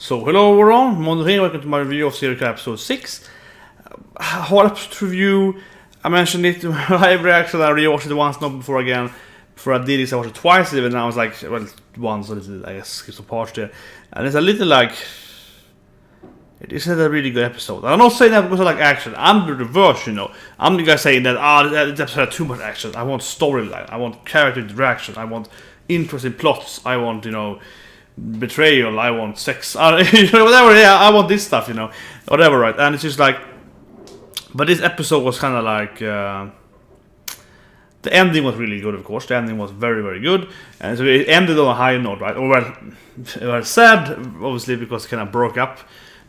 So, hello everyone, Mondo here, welcome to my review of Serial Killer episode 6. Whole episode review, I mentioned it in my live reaction, I rewatched it once, not before again. Before I did this, I watched it twice even, and I was like, well, once, a little, I guess, skip some parts there. And it's a little like, it isn't a really good episode. I'm not saying that because I like action, I'm the reverse, you know. I'm the guy saying that, this episode had too much action, I want storyline, I want character interaction, I want interesting plots, I want, you know, betrayal, I want sex, you know, whatever, yeah, I want this stuff, you know, whatever, right? And it's just like, but this episode was kind of like, the ending was really good, of course, the ending was very, very good, and so it ended on a high note, right? Or well, it was sad, obviously, because it kind of broke up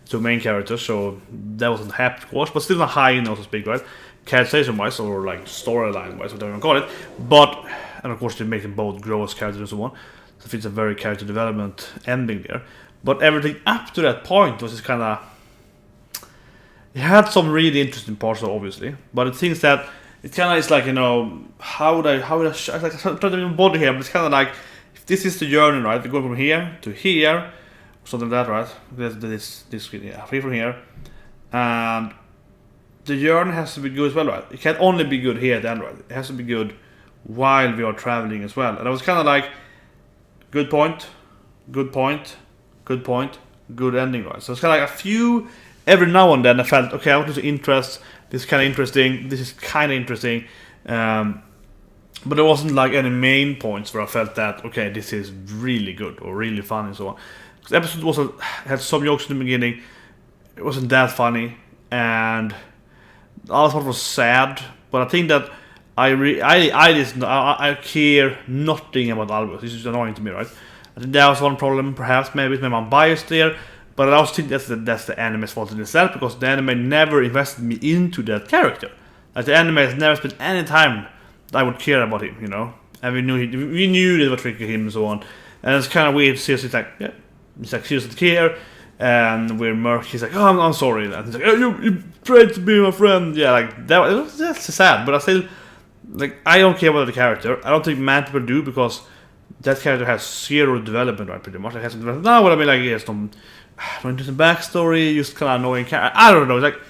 to main characters, so that wasn't happy, of course, but still on a high note, so to speak, right? Characterization-wise, or like storyline-wise, whatever you call it, but, and of course, they make them both grow as characters and so on. So it's a very character development ending there. But everything up to that point was just kind of... It had some really interesting parts, obviously. But the things that... It kind of is like, you know... How would I like, I'm trying to even bother here, but it's kind of like... If this is the journey, right? We go from here to here. Something like that, right? This screen here. From here. And... The journey has to be good as well, right? It can't only be good here at the end, right? It has to be good while we are traveling as well. And I was kind of like... Good point, good point, good point, good ending, right? So it's kind of like a few, every now and then I felt, okay, I want to interest, this is kind of interesting, this is kind of interesting, but there wasn't like any main points where I felt that, okay, this is really good or really funny and so on. The episode also had some jokes in the beginning, it wasn't that funny, and the other part was sad, but I think that I care nothing about Albus. This is annoying to me, right? I think that was one problem, perhaps, maybe I'm biased there, but I also think that's the anime's fault in itself, because the anime never invested me into that character. Like, the anime has never spent any time that I would care about him, you know? And we knew they were tricking him and so on. And it's kind of weird to see us, it's like, yeah, he's like, seriously care, and we're Merc, he's like, oh, I'm sorry, and he's like, oh, you tried to be my friend, yeah, like, that's sad, but I still... Like, I don't care about the character. I don't think mad people do, because that character has zero development, right, pretty much. It has some development. No, what I mean, like, yes, some interesting backstory, just kind of annoying character. I don't know, it's like,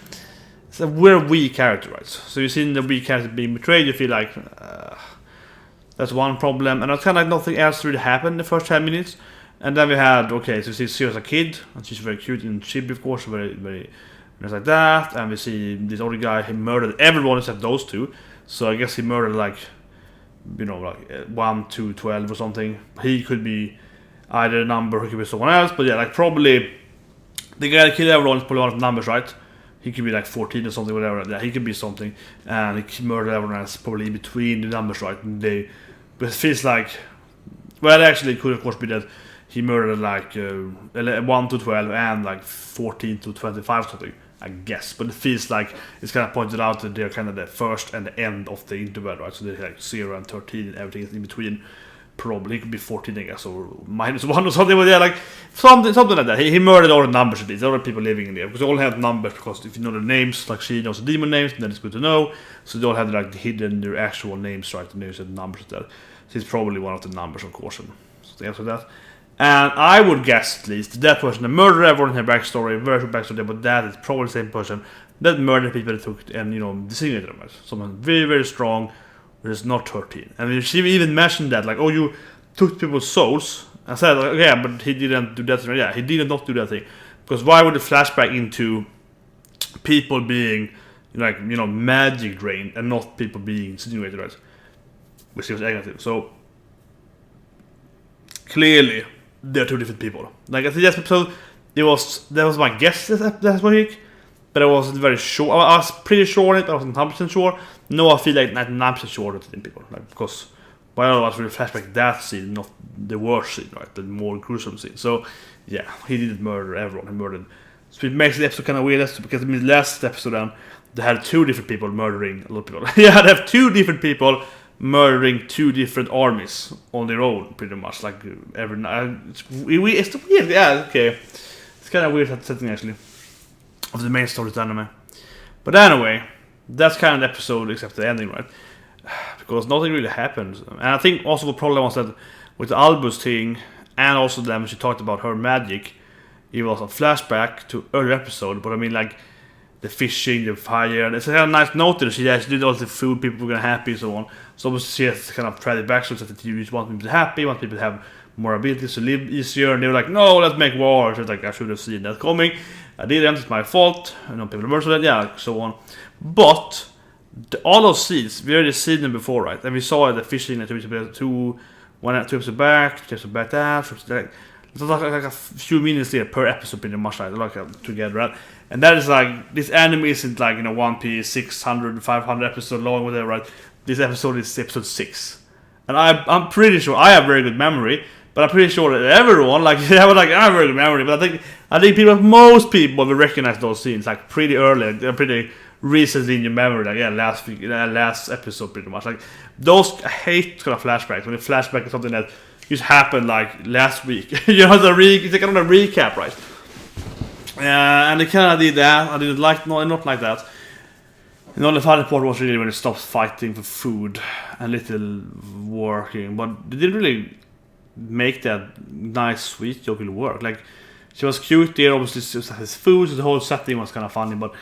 it's a weird weak character, right? So you see the weak character being betrayed, you feel like, that's one problem. And it's kind of like nothing else really happened in the first 10 minutes. And then we had, okay, so we see Sierra's a kid, and she's very cute and chibi, of course, very, very, just like that. And we see this other guy, he murdered everyone except those two. So I guess he murdered like, you know, like 1 to 12 or something. He could be either a number, he could be someone else. But yeah, like probably the guy that killed everyone is probably one of the numbers, right? He could be like 14 or something, whatever. Yeah, he could be something. And he murdered everyone else probably in between the numbers, right? And but it feels like, well, actually it could of course be that he murdered like 1 to 12 and like 14 to 25 something. I guess, but it feels like it's kind of pointed out that they're kind of the first and the end of the interval, right? So they're like 0 and 13 and everything is in between. Probably it could be 14, I guess, or -1 or something, but yeah, like something like that. He murdered all the numbers of these, all the people living in there, because they all have numbers, because if you know the names, like she knows the demon names, then it's good to know. So they all have like hidden their actual names, right? And there's the numbers there. So he's probably one of the numbers, of course, and something else like that. And I would guess, at least, that person that murdered everyone in her backstory, very short backstory, but that is probably the same person that murdered people that took and, you know, designated them as someone very, very strong, but is not 13. And she even mentioned that, like, oh, you took people's souls. I said, like, yeah, but he didn't do that. Yeah, he did not do that thing. Because why would it flashback into people being, like, you know, magic drained and not people being insinuated, right? Which was negative. So, clearly, they're two different people. Like, at the last episode, that was my guess that's what week, but I wasn't very sure. I was pretty sure on it, I wasn't 100% sure. No, I feel like 99% sure that it's people. Like, because why otherwise would flashback that scene, not the worst scene, right? The more gruesome scene. So, yeah, he didn't murder everyone, he murdered. So it makes the episode kind of weird, because in the last episode, they had 2 different people murdering a lot of people. Yeah, they have 2 different people murdering 2 different armies on their own, pretty much, like every night. It's weird, yeah, okay. It's kind of weird setting, actually, of the main story of the anime. But anyway, that's kind of the episode, except the ending, right? Because nothing really happened. And I think also the problem was that with the Albus thing, and also then when she talked about her magic, it was a flashback to earlier episode, but I mean like the fishing, the fire, and it's a kind of nice note that she actually did all the food, people were gonna happy and so on. So obviously she has kind of tragic backstory that you just want people to be happy, want people to have more abilities to live easier, and they were like, no, let's make war. So it's like, I should have seen that coming. I didn't, it's my fault. I know people are that, yeah, so on. But all those scenes, we already seen them before, right? And we saw the fishing two episodes back, 2 episodes back, that. It's like a few minutes there per episode, pretty much like together, right? And that is like, this anime isn't like, you know, One Piece 600, 500 episodes long, whatever, right? This episode is episode 6. And I'm pretty sure, I have very good memory, but I'm pretty sure that everyone, like, I have very good memory, but I think most people will recognize those scenes, like, pretty early, they're pretty recently in your memory, like, yeah, last episode, pretty much. Like, those, I hate kind of flashbacks, when a flashback is something that just happened, like, last week. You know, it's like kind of a recap, right? And they kind of did that. I didn't like, not like that. And the only funny part was really when they stopped fighting for food and little working, but they didn't really make that nice, sweet joke really work. Like, she was cute there, obviously she was his food, so the whole setting was kind of funny, but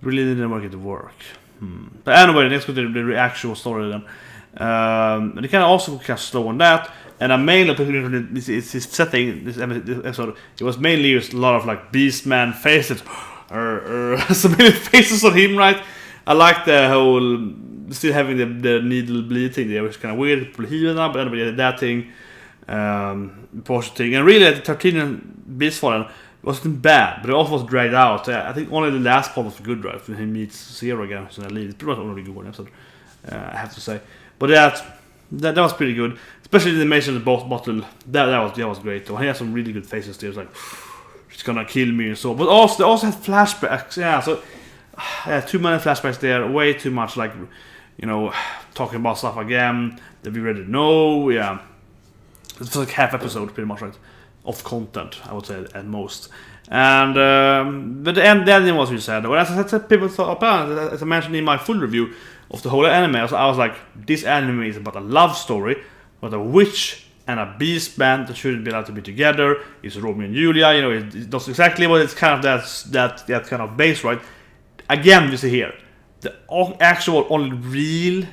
really didn't work it to work. But anyway, let's go to the actual story then. And they kind of also kind of slow on that. And I mainly this setting, this episode, it was mainly used a lot of like Beastman faces, so many faces on him, right? I like the whole still having the needle bleed thing there, which is kind of weird. People healing up, but anybody did that thing, Porsche thing, and really the 13 Beastfallen wasn't bad, but it also was dragged out. I think only the last part was good, right? When he meets Zero again, so it's pretty much only a good one episode, I have to say. But that was pretty good, especially the animation of the boss bottle. That was great though. He had some really good faces there. It's like, she's gonna kill me and so. But also they also had flashbacks. Yeah, so too many flashbacks there. Way too much, like, you know, talking about stuff again that we already know. Yeah, it's like half episode pretty much, right, of content, I would say at most. And but the ending was really sad. Well, as I said, people thought, as I mentioned in my full review of the whole anime, I was like, this anime is about a love story, about a witch and a beast band that shouldn't be allowed to be together. It's Romeo and Julia, you know, it does exactly what it's kind of that kind of base, right? Again, we see here, the actual only real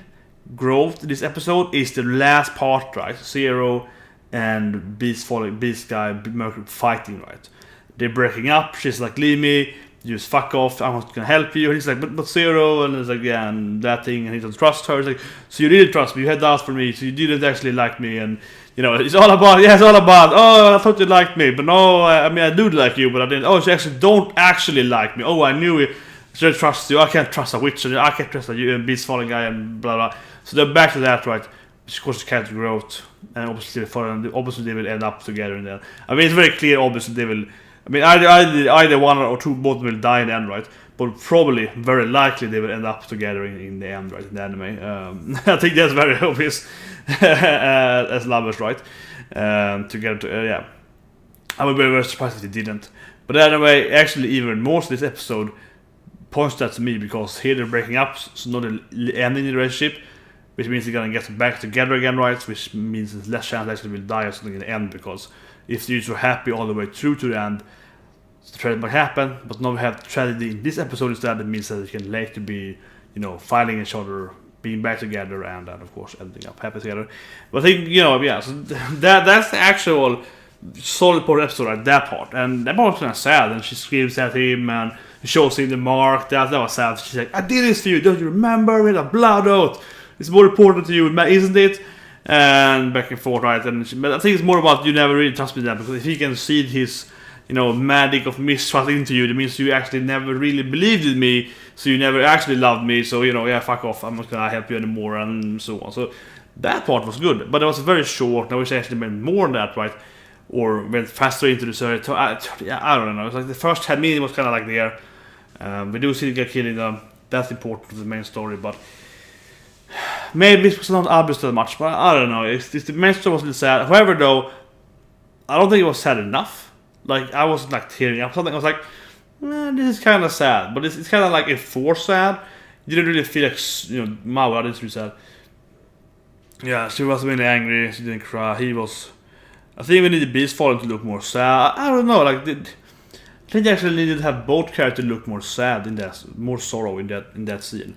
growth in this episode is the last part, right? Zero and Beast guy, Mercury fighting, right? They're breaking up. She's like, leave me, you just fuck off, I'm not gonna help you. And he's like, but Zero, and it's like, yeah, and that thing, and he doesn't trust her. It's like, so you didn't trust me, you had doubts for me, so you didn't actually like me, and you know, it's all about, oh, I thought you liked me, but no, I mean, I do like you, but I didn't. Oh, she actually don't actually like me. Oh, I knew it. She didn't trust you. I can't trust a witch, and I can't trust a beast falling guy, and blah blah. So they're back to that, right? Of course, the character growth, and obviously they will end up together in the end. I mean, it's very clear. Obviously, they will. I mean, either one or two, both will die in the end, right? But probably, very likely, they will end up together in the end, right? In the anime. I think that's very obvious as lovers, right? Together, yeah. I would be very surprised if they didn't. But anyway, actually, even more, this episode points that to me, because here they're breaking up, so not ending the relationship, which means they're gonna get back together again, right? Which means there's less chance they actually will die or something in the end, because if they're so happy all the way through to the end, the tragedy might happen. But now we have tragedy in this episode instead. That means that they can later be, you know, fighting each other, being back together, and then of course ending up happy together. But I think, you know, yeah, so that's the actual solid part of the episode, right? That part, and that part was kind of sad. And she screams at him and shows him the mark. That was sad. She's like, I did this for you, don't you remember? With a blood oath. It's more important to you, isn't it? And back and forth, right? But I think it's more about, you never really trust me then, because if he can see his, you know, magic of mistrust into you, that means you actually never really believed in me, so you never actually loved me, so, you know, yeah, fuck off, I'm not gonna help you anymore, and so on. So that part was good, but it was very short. I wish I actually meant more than that, right? Or went faster into the story. I don't know. It's like the first 10 minutes was kind of like there. We do see the guy killing them. That's important to the main story, but maybe it's not obvious that much. But I don't know. The main story was a little sad. However, though, I don't think it was sad enough. Like, I wasn't like tearing up. Something I was like, this is kind of sad, but it's kind of like enforced sad. You didn't really feel like, you know, Mahou didn't feel sad. Yeah, she was really angry. She didn't cry. He was. I think we need the Beast falling to look more sad. I don't know, like, think they actually needed to have both characters look more sad in that, more sorrow in that scene.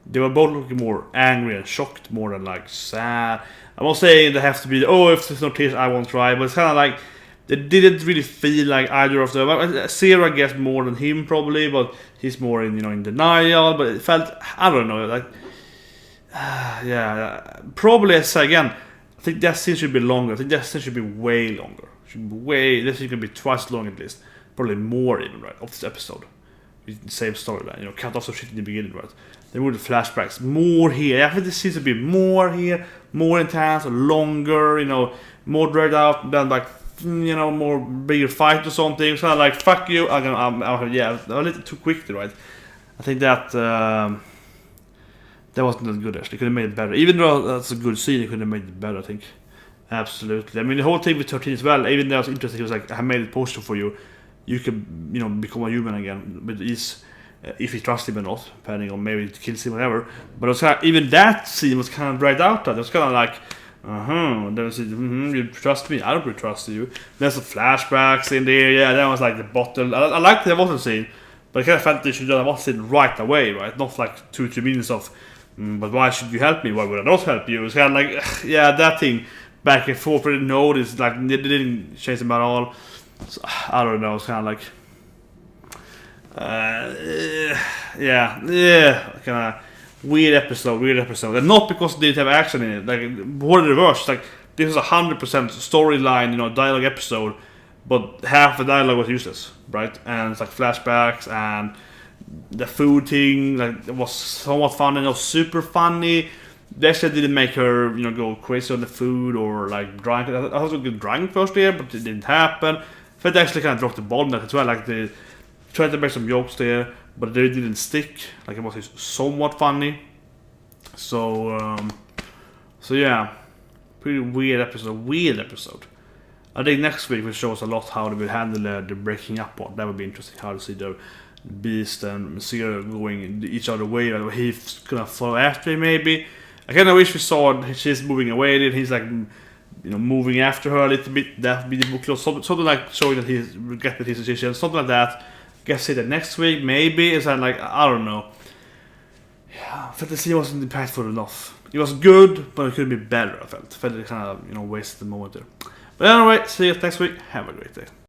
They were both looking more angry and shocked more than like sad. I'm not saying they have to be, oh, if there's no tears I won't cry, but it's kind of like they didn't really feel like either of them. Sarah gets more than him probably, but he's more in, you know, in denial. But it felt, I don't know, like yeah, probably as again, I think that scene should be longer. I think that scene should be way longer. Should be way, this scene could be twice long at least, probably more even, right, of this episode. With the same storyline, you know, cut off some shit in the beginning, right? Then with the flashbacks, more here. I think this seems to be more here, more intense, longer, you know, more dragged out than like, you know, more bigger fight or something. It's kind of like, fuck you, yeah, a little too quick, right? I think that that wasn't that good actually. Could have made it better. Even though that's a good scene, it could have made it better, I think. Absolutely. I mean, the whole thing with 13 as well, even though it was interesting, it was like, I made a poster for you. You could, you know, become a human again with ease. If you trust him or not, depending on maybe it kills him or whatever. But it was kind of, even that scene was kind of dragged out. It was kind of like, you trust me? I don't really trust you. There's some flashbacks in there. Yeah, that was like the bottle. I liked the bottle scene, but I kind of felt they should do the bottle scene right away, right? Not like 2-3 minutes of, but why should you help me? Why would I not help you? It was kind of like, yeah, that thing back and forth. I didn't notice, like, they didn't change them at all. So, I don't know. It's kind of like. Yeah, kind of weird episode, and not because they didn't have action in it. Like more the reverse. Like this is 100% storyline, you know, dialogue episode, but half the dialogue was useless, right? And it's like flashbacks and the food thing. Like it was somewhat funny, not super funny. They actually didn't make her, you know, go crazy on the food or like drunk. I was gonna get drunk first here, but it didn't happen. But they actually kind of dropped the ball on that as well. Like they tried to make some jokes there, but they didn't stick. Like it was somewhat funny. So yeah, pretty weird episode. I think next week will show us a lot how they will handle the breaking up one. That would be interesting, how to see the Beast and Zero going each other way. Or he's gonna follow after him maybe. I kind of wish we saw she's moving away and he's like, you know, moving after her a little bit. That would be the book close. Something like showing that he's regretted his decision. Something like that. Guess see that next week maybe. It's like, I don't know. Yeah, Fantasy wasn't impactful enough. It was good, but it could be better. I felt it kind of, you know, wasted the moment there. But anyway, see you next week. Have a great day.